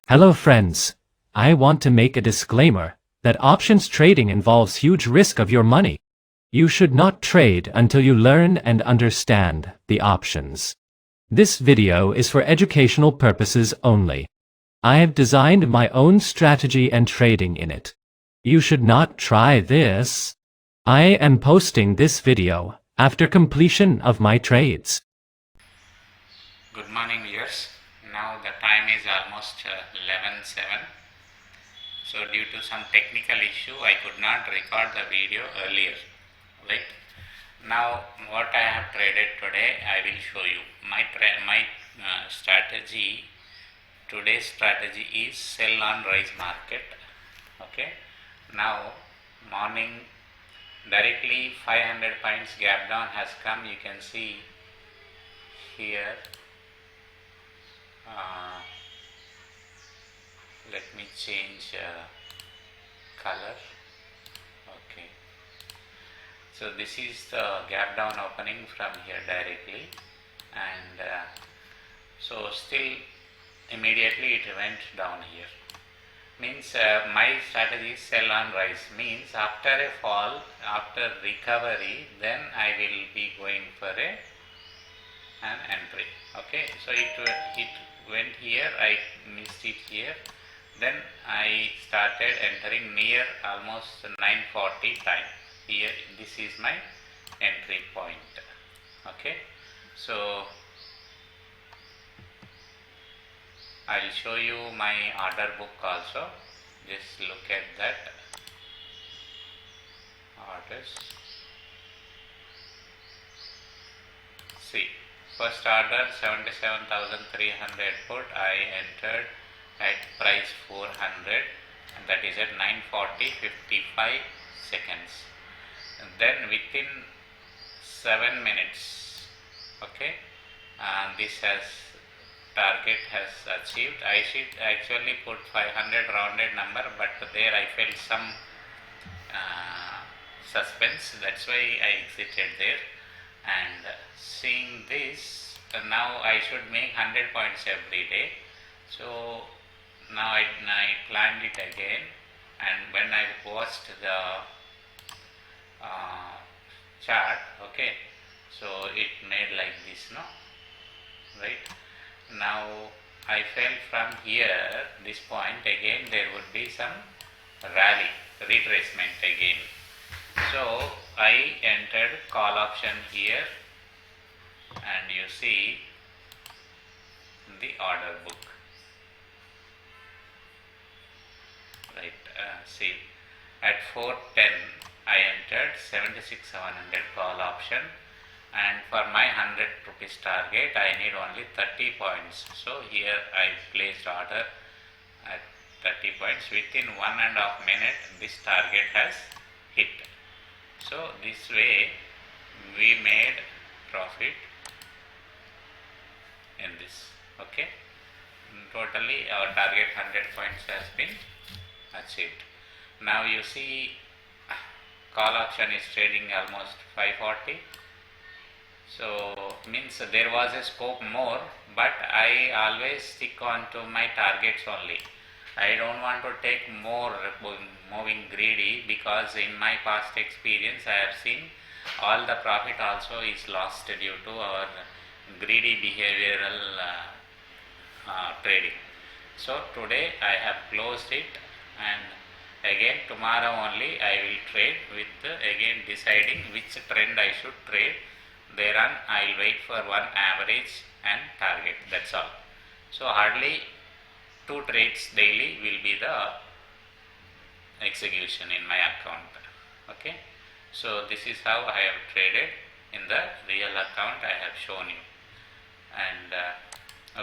Hello friends. I want to make a disclaimer that options trading involves huge risk of your money. You should not trade until you learn and understand the options. This video is for educational purposes only. I have designed my own strategy and trading in it. You should not try this. I am posting this video after completion of my trades. Good morning viewers. Now the time is almost 11:07. So due to some technical issue I could not record the video earlier. Right. Now what I have traded today I will show you. My strategy, today's strategy is sell on rise market. Okay. Now morning directly 500 points gap down has come. You can see here. Let me change color. Okay, so this is the gap down opening from here directly, and so still immediately it went down here. Means my strategy is sell on rise, means after a fall, after recovery, then I will be going for an entry. Okay, so it went here, I missed it here, then I started entering near almost 9:40 time. Here this is my entry point. Okay, so I will show you my order book also. Just look at that. Orders. See, first order 77,300 put, I entered at price 400, and that is at 9:40:55 seconds. And then within 7 minutes, okay, this target has achieved. I should actually put 500 rounded number, but there I felt some suspense, that's why I exited there. And seeing this, now I should make 100 points every day. So now I planned it again, and when I watched the chart, okay, so it made like this, no, right? Now I felt from here, this point again there would be some rally, retracement again. So I entered call option here, and you see the order book. Right, see, at 4:10 I entered 76,700 call option, and for my 100 rupees target I need only 30 points. So here I placed order at 30 points. Within 1.5 minutes this target has hit. So this way we made profit in this. Okay, totally our target 100 points has been achieved. Now you see call option is trading almost 540. So means there was a scope more, but I always stick on to my targets only. I don't want to take more moving greedy, because in my past experience I have seen all the profit also is lost due to our greedy behavioral trading. So today I have closed it, and again tomorrow only I will trade with again deciding which trend I should trade. Thereon I will wait for one average and target, that's all. So hardly 2 trades daily will be the execution in my account. Okay, so this is how I have traded in the real account I have shown you. And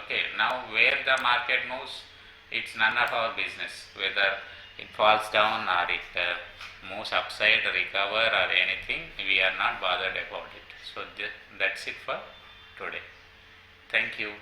okay, now where the market moves, it's none of our business, whether it falls down or it moves upside, recover or anything, we are not bothered about it. So that's it for today. Thank you.